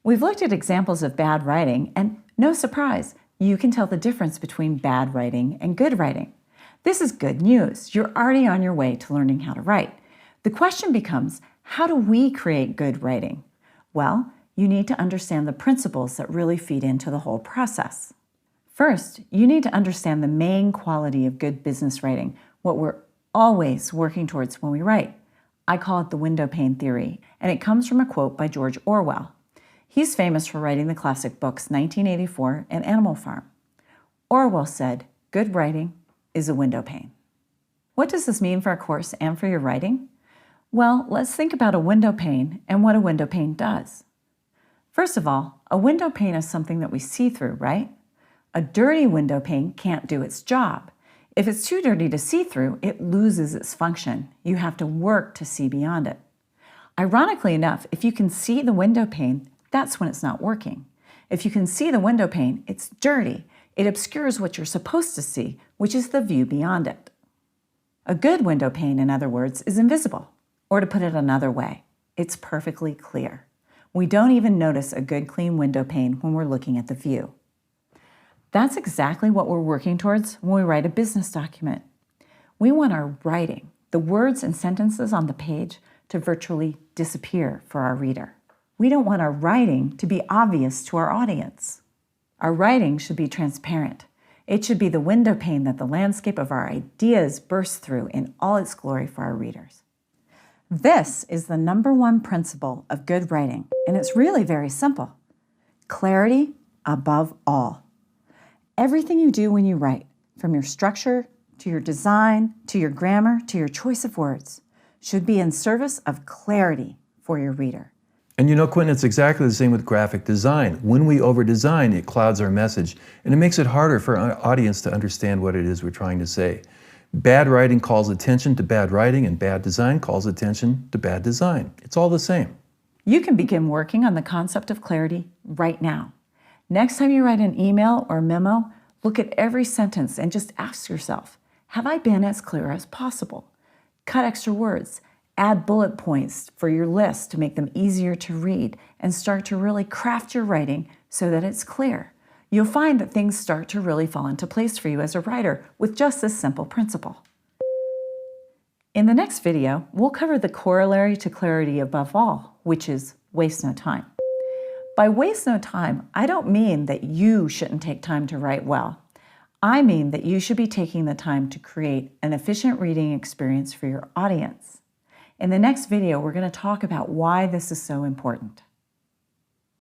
We've looked at examples of bad writing, and no surprise, you can tell the difference between bad writing and good writing. This is good news. You're already on your way to learning how to write. The question becomes, how do we create good writing? Well, you need to understand the principles that really feed into the whole process. First, you need to understand the main quality of good business writing, what we're always working towards when we write. I call it the Windowpane theory, and it comes from a quote by George Orwell. He's famous for writing the classic books 1984 and Animal Farm. Orwell said, "Good writing is a windowpane." What does this mean for our course and for your writing? Well, let's think about a windowpane and what a windowpane does. First of all, a windowpane is something that we see through, right? A dirty windowpane can't do its job. If it's too dirty to see through, it loses its function. You have to work to see beyond it. Ironically enough, if you can see the windowpane, that's when it's not working. If you can see the windowpane, it's dirty. It obscures what you're supposed to see, which is the view beyond it. A good windowpane, in other words, is invisible. Or to put it another way, it's perfectly clear. We don't even notice a good, clean windowpane when we're looking at the view. That's exactly what we're working towards when we write a business document. We want our writing, the words and sentences on the page, to virtually disappear for our reader. We don't want our writing to be obvious to our audience. Our writing should be transparent. It should be the windowpane that the landscape of our ideas bursts through in all its glory for our readers. This is the #1 principle of good writing, and it's really very simple. Clarity above all. Everything you do when you write, from your structure to your design to your grammar to your choice of words, should be in service of clarity for your reader. And you know, Quentin, it's exactly the same with graphic design. When we over-design, it clouds our message, and it makes it harder for our audience to understand what it is we're trying to say. Bad writing calls attention to bad writing, and bad design calls attention to bad design. It's all the same. You can begin working on the concept of clarity right now. Next time you write an email or memo, look at every sentence and just ask yourself, have I been as clear as possible? Cut extra words, add bullet points for your list to make them easier to read, and start to really craft your writing so that it's clear. You'll find that things start to really fall into place for you as a writer with just this simple principle. In the next video, we'll cover the corollary to clarity above all, which is waste no time. By waste no time, I don't mean that you shouldn't take time to write well. I mean that you should be taking the time to create an efficient reading experience for your audience. In the next video, we're going to talk about why this is so important.